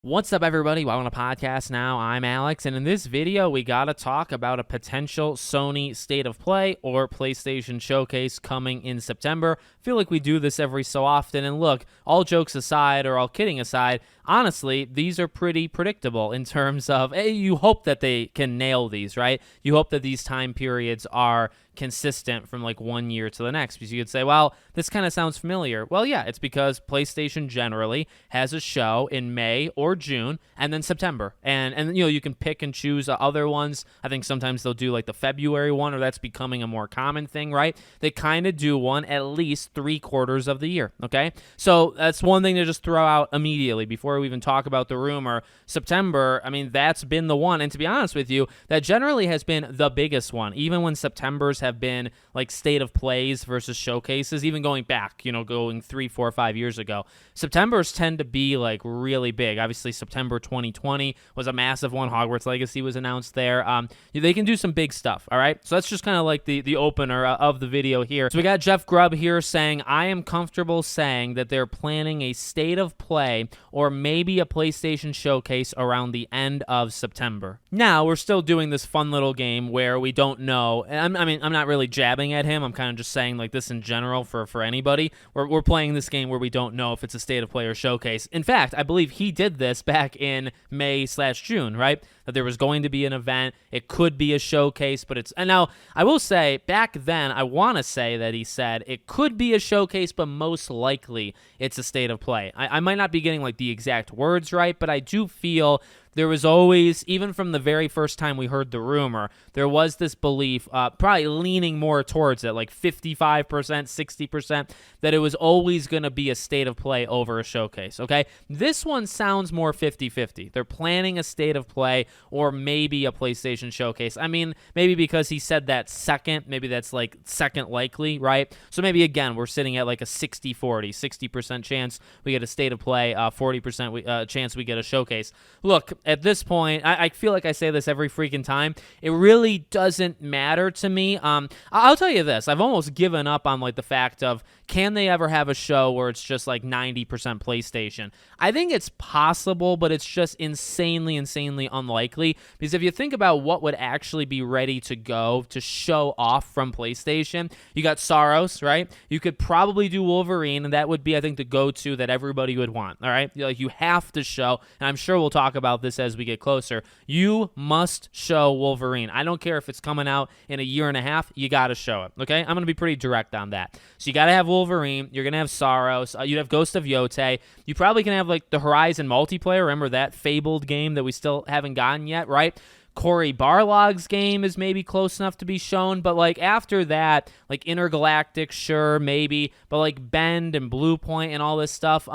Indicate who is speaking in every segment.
Speaker 1: What's up, everybody? Welcome to Podcast Now. I'm Alex, and in this video, we got to talk about a potential Sony State of Play or PlayStation Showcase coming in September. I feel like we do this every so often, and look, all jokes aside, or all kidding aside, honestly, these are pretty predictable in terms of, you hope that they can nail these, right? You hope that these time periods are consistent from like 1 year to the next, because you could say, well, this kind of sounds familiar. Well, yeah, it's because PlayStation generally has a show in May or June and then September, and you can pick and choose other ones. I think sometimes they'll do like the February one, or that's becoming a more common thing, right? They kind of do one at least 3/4 of the year. Okay, so that's one thing to just throw out immediately before we even talk about the rumor. September, I mean, that's been the one, and to be honest with you, that generally has been the biggest one, even when September's have been like state of plays versus showcases, even going back, going 3, 4, 5 years ago. September's tend to be like really big. Obviously, September 2020 was a massive one. Hogwarts Legacy was announced there. They can do some big stuff, all right? So that's just kind of like the opener of the video here. So we got Jeff Grubb here saying, I am comfortable saying that they're planning a state of play or maybe a PlayStation showcase around the end of September. Now, we're still doing this fun little game where we don't know. I'm not really jabbing at him. I'm kind of just saying like this in general for anybody. We're playing this game where we don't know if it's a state of play or showcase. In fact, I believe he did this back in May/June, right? That there was going to be an event. It could be a showcase, but and now I will say back then, I want to say that he said it could be a showcase, but most likely it's a state of play. I might not be getting like the exact words right, but I do feel there was always, even from the very first time we heard the rumor, there was this belief, probably leaning more towards it, like 55%, 60%, that it was always going to be a state of play over a showcase, okay? This one sounds more 50-50. They're planning a state of play or maybe a PlayStation showcase. I mean, maybe because he said that second, maybe that's like second likely, right? So maybe, again, we're sitting at like a 60-40, 60% chance we get a state of play, 40% chance we get a showcase. Look, at this point, I feel like I say this every freaking time. It really doesn't matter to me. I'll tell you this. I've almost given up on like the fact of, can they ever have a show where it's just like 90% PlayStation? I think it's possible, but it's just insanely unlikely. Because if you think about what would actually be ready to go to show off from PlayStation, you got Saros, right? You could probably do Wolverine, and that would be, I think, the go-to that everybody would want, all right? Like, you have to show, and I'm sure we'll talk about this as we get closer. You must show Wolverine. I don't care if it's coming out in a year and a half, you got to show it, okay? I'm going to be pretty direct on that. So you got to have Wolverine. You're going to have Saros. You'd have Ghost of Yotei. You probably can have like the Horizon multiplayer. Remember that fabled game that we still haven't gotten yet, right? Cory Barlog's game is maybe close enough to be shown, but like after that, like Intergalactic, sure, maybe, but like Bend and Blue Point and all this stuff,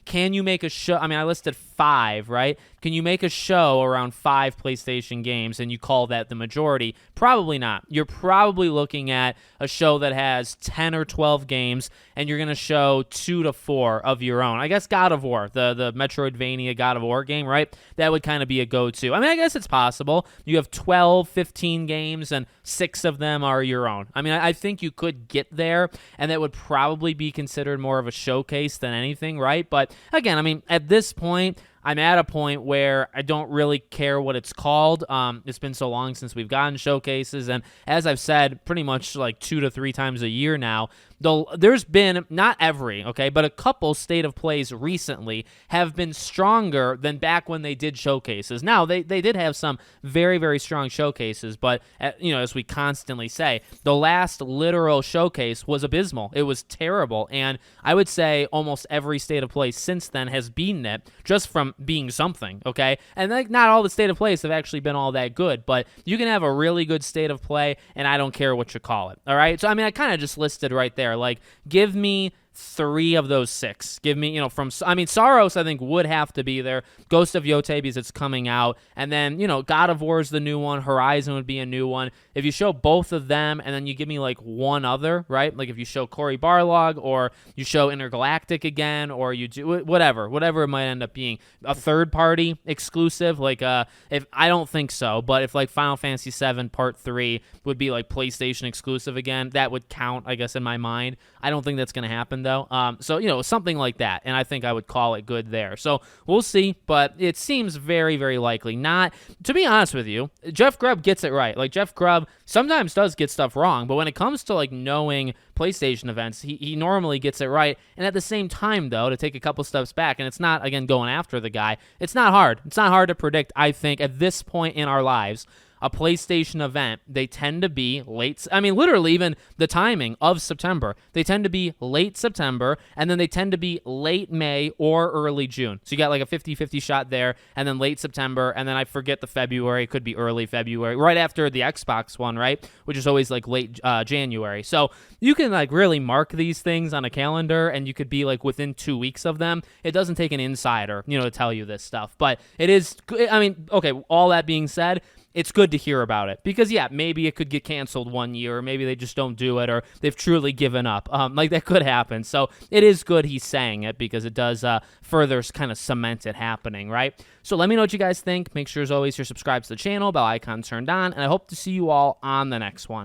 Speaker 1: can you make a show? I mean, I listed 5, right? Can you make a show around 5 PlayStation games and you call that the majority? Probably not. You're probably looking at a show that has 10 or 12 games, and you're going to show 2 to 4 of your own. I guess God of War, the Metroidvania God of War game, right? That would kind of be a go-to. I mean, I guess it's possible. You have 12, 15 games, and 6 of them are your own. I mean, I think you could get there, and that would probably be considered more of a showcase than anything, right? But again, I mean, at this point, I'm at a point where I don't really care what it's called. It's been so long since we've gotten showcases, and as I've said, pretty much like 2 to 3 times a year now, there's been, not every, okay, but a couple state of plays recently have been stronger than back when they did showcases. Now, they did have some very, very strong showcases, but, as we constantly say, the last literal showcase was abysmal. It was terrible, and I would say almost every state of play since then has beaten it just from being something, okay? And like, not all the state of plays have actually been all that good, but you can have a really good state of play, and I don't care what you call it, all right? So, I mean, I kind of just listed right there. Like, give me 3 of those 6. Give me, Saros, I think, would have to be there. Ghost of Yotei, because it's coming out. And then, God of War is the new one. Horizon would be a new one. If you show both of them, and then you give me, like, one other, right? Like, if you show Cory Barlog, or you show Intergalactic again, or you do whatever it might end up being. A third-party exclusive, like, if I don't think so, but if, like, Final Fantasy VII Part 3 would be, like, PlayStation exclusive again, that would count, I guess, in my mind. I don't think that's going to happen, though. So, something like that. And I think I would call it good there. So we'll see, but it seems very, very likely not. To be honest with you, Jeff Grubb gets it right. Like, Jeff Grubb sometimes does get stuff wrong, but when it comes to like knowing PlayStation events, he normally gets it right. And at the same time, though, to take a couple steps back, and it's not, again, going after the guy, it's not hard. It's not hard to predict, I think, at this point in our lives. A PlayStation event, they tend to be late. I mean, literally, even the timing of September, they tend to be late September, and then they tend to be late May or early June. So you got like a 50-50 shot there, and then late September, and then I forget the February. It could be early February, right after the Xbox one, right? Which is always like late January. So you can like really mark these things on a calendar, and you could be like within 2 weeks of them. It doesn't take an insider, to tell you this stuff. But it is, I mean, okay, all that being said, it's good to hear about it because, yeah, maybe it could get canceled one year, or maybe they just don't do it, or they've truly given up. Like, that could happen. So it is good he's saying it because it does further kind of cement it happening, right? So let me know what you guys think. Make sure, as always, you're subscribed to the channel, bell icon turned on, and I hope to see you all on the next one.